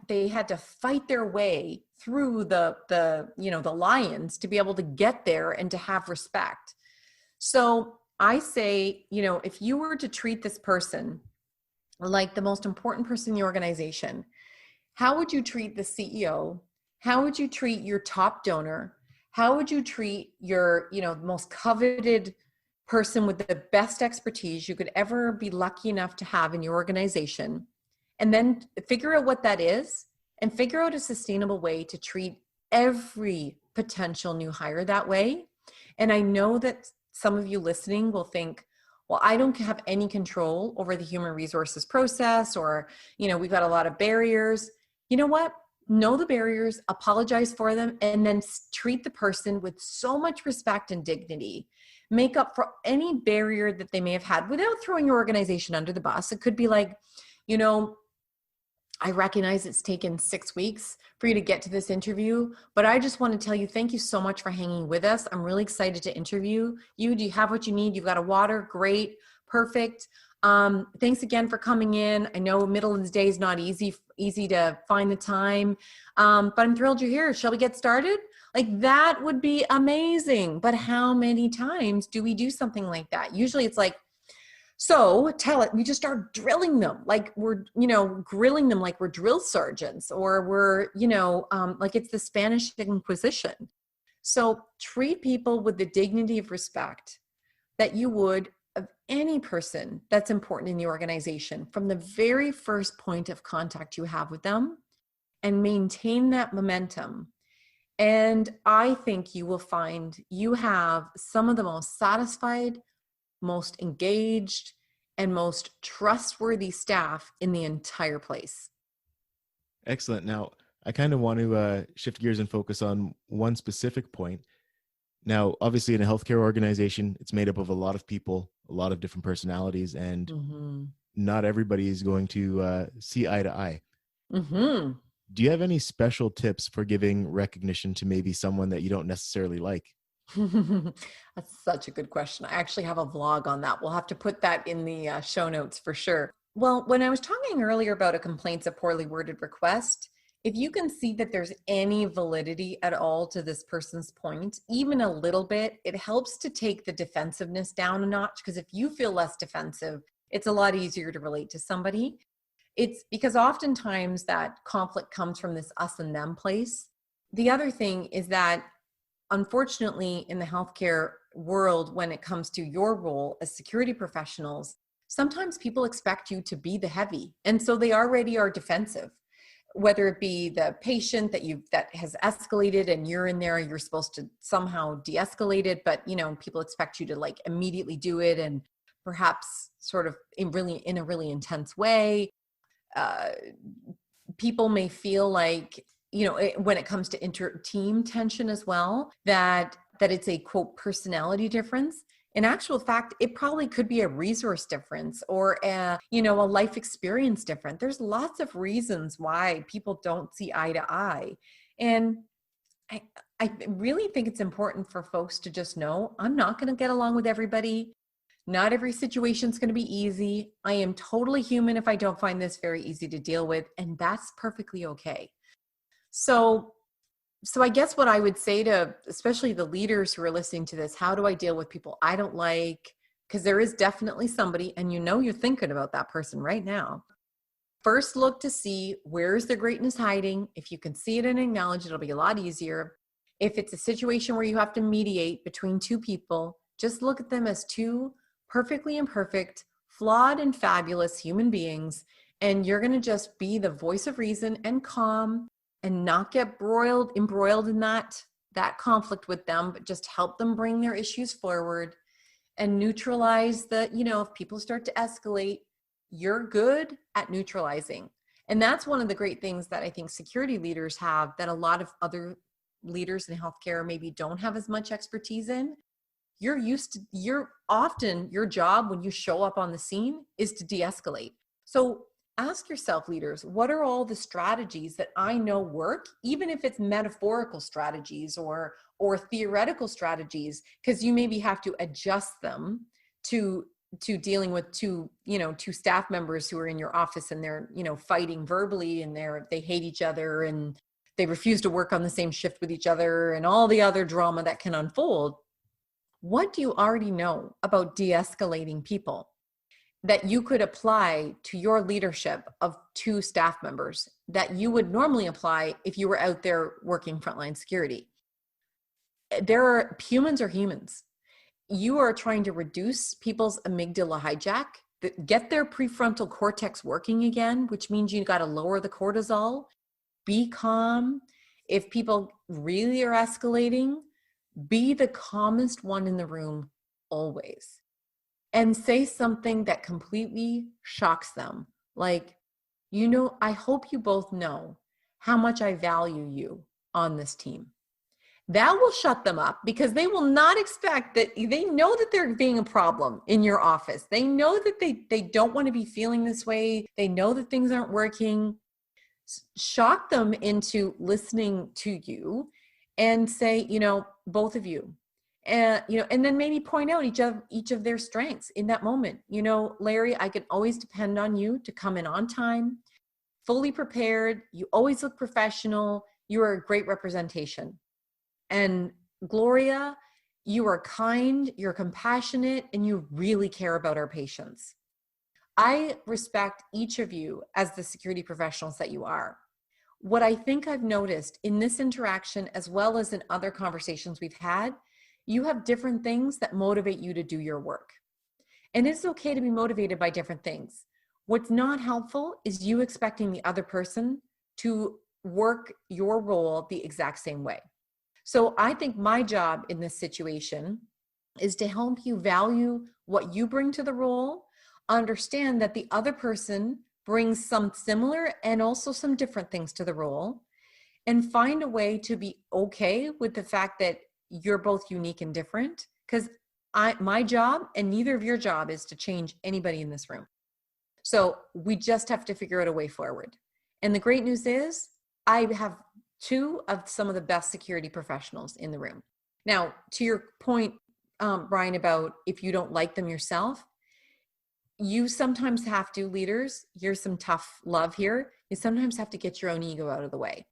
they had to fight their way through the lions to be able to get there and to have respect. So I say, if you were to treat this person like the most important person in the organization, how would you treat the CEO? How would you treat your top donor? How would you treat your, most coveted person with the best expertise you could ever be lucky enough to have in your organization? And then figure out what that is, and figure out a sustainable way to treat every potential new hire that way. And I know that some of you listening will think, well, I don't have any control over the human resources process, or, we've got a lot of barriers. You know what? Know the barriers, apologize for them, and then treat the person with so much respect and dignity. Make up for any barrier that they may have had without throwing your organization under the bus. It could be like, I recognize it's taken 6 weeks for you to get to this interview, but I just want to tell you, thank you so much for hanging with us. I'm really excited to interview you. Do you have what you need? You've got a water? Great. Perfect. Thanks again for coming in. I know middle of the day is not easy to find the time, but I'm thrilled you're here. Shall we get started? Like, that would be amazing. But how many times do we do something like that? Usually it's like, so we just start drilling them like we're, grilling them like we're drill sergeants, or we're, like it's the Spanish Inquisition. So treat people with the dignity of respect that you would of any person that's important in the organization from the very first point of contact you have with them, and maintain that momentum. And I think you will find you have some of the most satisfied, most engaged, and most trustworthy staff in the entire place. Excellent. Now, I kind of want to shift gears and focus on one specific point. Now, obviously in a healthcare organization, it's made up of a lot of people, a lot of different personalities, and not everybody is going to see eye to eye. Mm-hmm. Do you have any special tips for giving recognition to maybe someone that you don't necessarily like? That's such a good question. I actually have a vlog on that. We'll have to put that in the show notes for sure. Well, when I was talking earlier about a complaint's a poorly worded request, if you can see that there's any validity at all to this person's point, even a little bit, it helps to take the defensiveness down a notch, because if you feel less defensive, it's a lot easier to relate to somebody. It's because oftentimes that conflict comes from this us and them place. The other thing is that, unfortunately, in the healthcare world, when it comes to your role as security professionals, sometimes people expect you to be the heavy. And so they already are defensive. whether it be the patient that has escalated and you're in there, you're supposed to somehow de-escalate it, but people expect you to like immediately do it, and perhaps sort of in a really intense way. People may feel like, when it comes to inter-team tension as well, that it's a quote personality difference. In actual fact, it probably could be a resource difference or a life experience difference. There's lots of reasons why people don't see eye to eye. And I really think it's important for folks to just know, I'm not going to get along with everybody. Not every situation is going to be easy. I am totally human if I don't find this very easy to deal with, and that's perfectly okay. So I guess what I would say to especially the leaders who are listening to this, how do I deal with people I don't like? Because there is definitely somebody, and you're thinking about that person right now. First, look to see where is their greatness hiding. If you can see it and acknowledge it, it'll be a lot easier. If it's a situation where you have to mediate between two people, just look at them as two perfectly imperfect, flawed and fabulous human beings, and you're going to just be the voice of reason and calm, and not get embroiled in that conflict with them, but just help them bring their issues forward and neutralize if people start to escalate, you're good at neutralizing. And that's one of the great things that I think security leaders have that a lot of other leaders in healthcare maybe don't have as much expertise in. You're often, your job when you show up on the scene is to de-escalate. So ask yourself, leaders, what are all the strategies that I know work, even if it's metaphorical strategies or theoretical strategies, because you maybe have to adjust them to dealing with two staff members who are in your office and they're, fighting verbally and they hate each other and they refuse to work on the same shift with each other and all the other drama that can unfold. What do you already know about de-escalating people that you could apply to your leadership of two staff members that you would normally apply if you were out there working frontline security? Humans are humans. You are trying to reduce people's amygdala hijack, get their prefrontal cortex working again, which means you got to lower the cortisol, be calm. If people really are escalating, be the calmest one in the room always. And say something that completely shocks them. Like, I hope you both know how much I value you on this team. That will shut them up because they will not expect that. They know that they're being a problem in your office. They know that they don't want to be feeling this way. They know that things aren't working. Shock them into listening to you and say, both of you, and then maybe point out each of their strengths in that moment. Larry, I can always depend on you to come in on time, fully prepared. You always look professional. You are a great representation. And Gloria, you are kind, you're compassionate, and you really care about our patients. I respect each of you as the security professionals that you are. What I think I've noticed in this interaction, as well as in other conversations we've had, you have different things that motivate you to do your work. And it's okay to be motivated by different things. What's not helpful is you expecting the other person to work your role the exact same way. So I think my job in this situation is to help you value what you bring to the role, understand that the other person brings some similar and also some different things to the role, and find a way to be okay with the fact that you're both unique and different. Because my job and neither of your job is to change anybody in this room. So we just have to figure out a way forward. And the great news is I have two of some of the best security professionals in the room. Now, to your point, Brian, about if you don't like them yourself, you sometimes have to, leaders, here's some tough love here, you sometimes have to get your own ego out of the way.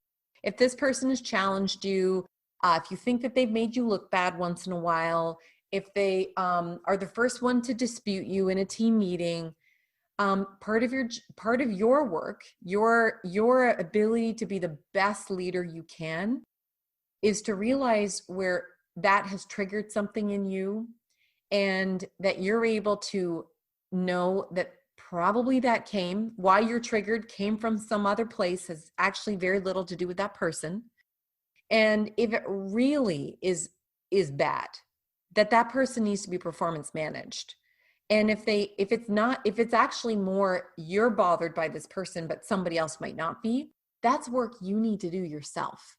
If this person has challenged you, if you think that they've made you look bad once in a while, if they are the first one to dispute you in a team meeting, part of your work, your ability to be the best leader you can, is to realize where that has triggered something in you, and that you're able to know that probably why you're triggered came from some other place, has actually very little to do with that person. And if it really is bad, that person needs to be performance managed. And if it's actually more you're bothered by this person, but somebody else might not be, that's work you need to do yourself.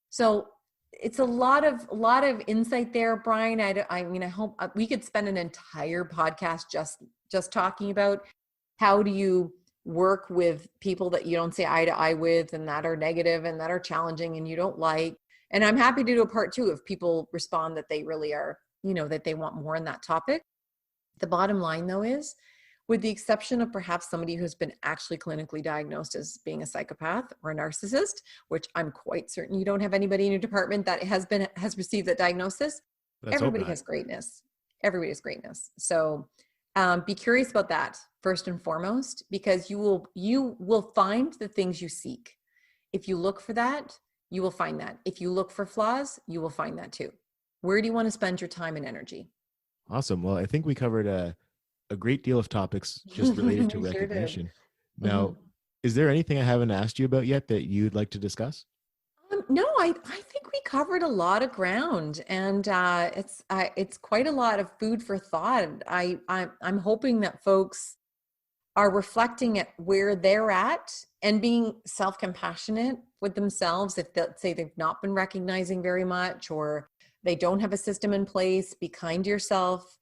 So it's a lot of insight there, Brian. I mean, I hope we could spend an entire podcast just talking about how do you work with people that you don't see eye to eye with, and that are negative and that are challenging and you don't like. And I'm happy to do a part 2 if people respond that they really are, that they want more on that topic. The bottom line, though, is, with the exception of perhaps somebody who's been actually clinically diagnosed as being a psychopath or a narcissist, which I'm quite certain you don't have anybody in your department that has received that diagnosis. Everybody has greatness. Everybody has greatness. So be curious about that first and foremost, because you will find the things you seek. If you look for that, you will find that. If you look for flaws, you will find that too. Where do you want to spend your time and energy? Awesome. Well, I think we covered a great deal of topics just related to recognition. Now, is there anything I haven't asked you about yet that you'd like to discuss? No, I think we covered a lot of ground, and it's quite a lot of food for thought. I'm hoping that folks are reflecting at where they're at and being self-compassionate with themselves. If let's say they've not been recognizing very much, or they don't have a system in place, be kind to yourself.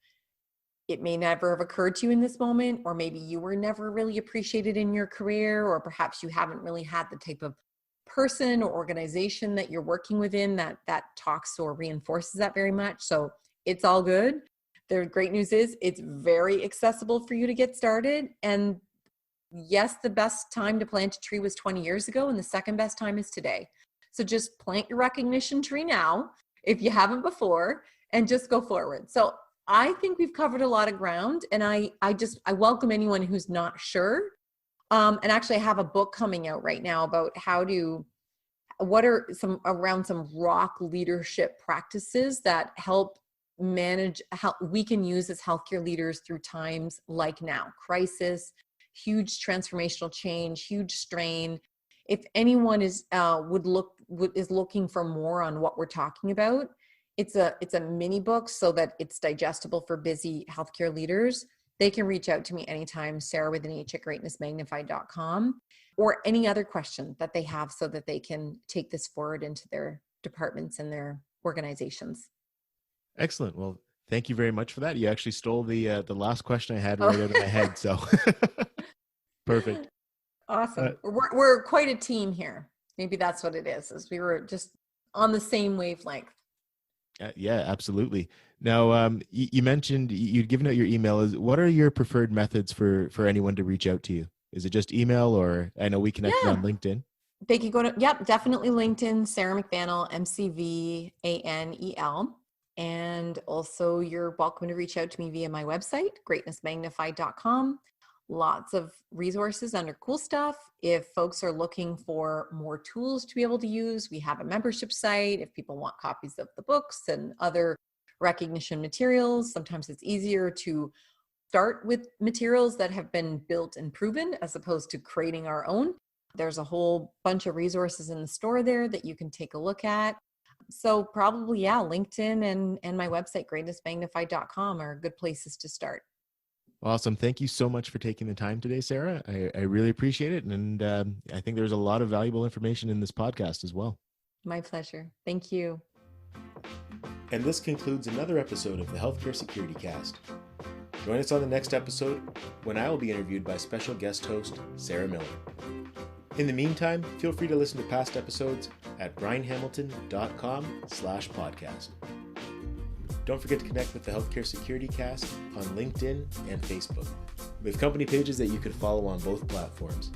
It may never have occurred to you in this moment, or maybe you were never really appreciated in your career, or perhaps you haven't really had the type of person or organization that you're working within that talks or reinforces that very much. So it's all good. The great news is it's very accessible for you to get started. And yes, the best time to plant a tree was 20 years ago, and the second best time is today. So just plant your recognition tree now, if you haven't before, and just go forward. So I think we've covered a lot of ground, and I welcome anyone who's not sure. And actually I have a book coming out right now about what are some rock leadership practices that help manage how we can use as healthcare leaders through times like now, crisis, huge transformational change, huge strain. If anyone is looking for more on what we're talking about, it's a mini book so that it's digestible for busy healthcare leaders. They can reach out to me anytime, Sarah with an H at greatnessmagnified.com, or any other question that they have so that they can take this forward into their departments and their organizations. Excellent. Well, thank you very much for that. You actually stole the last question I had right out of my head. So perfect. Awesome. We're quite a team here. Maybe that's what it is we were just on the same wavelength. Yeah, absolutely. Now, you mentioned you'd given out your email. What are your preferred methods for anyone to reach out to you? Is it just email, or I know we connected on LinkedIn? They can go to, definitely LinkedIn, Sarah McVanel, McVanel. And also you're welcome to reach out to me via my website, greatnessmagnified.com. Lots of resources under cool stuff. If folks are looking for more tools to be able to use, we have a membership site. If people want copies of the books and other recognition materials, sometimes it's easier to start with materials that have been built and proven as opposed to creating our own. There's a whole bunch of resources in the store there that you can take a look at. So probably, LinkedIn and my website, greatnessmagnified.com are good places to start. Awesome. Thank you so much for taking the time today, Sarah. I really appreciate it. And I think there's a lot of valuable information in this podcast as well. My pleasure. Thank you. And this concludes another episode of the Healthcare Security Cast. Join us on the next episode when I will be interviewed by special guest host, Sarah Miller. In the meantime, feel free to listen to past episodes at brianhamilton.com/podcast. Don't forget to connect with the Healthcare Security Cast on LinkedIn and Facebook. We have company pages that you can follow on both platforms.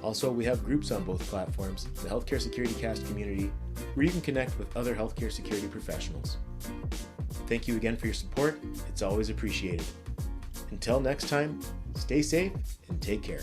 Also, we have groups on both platforms, the Healthcare Security Cast community, where you can connect with other healthcare security professionals. Thank you again for your support. It's always appreciated. Until next time, stay safe and take care.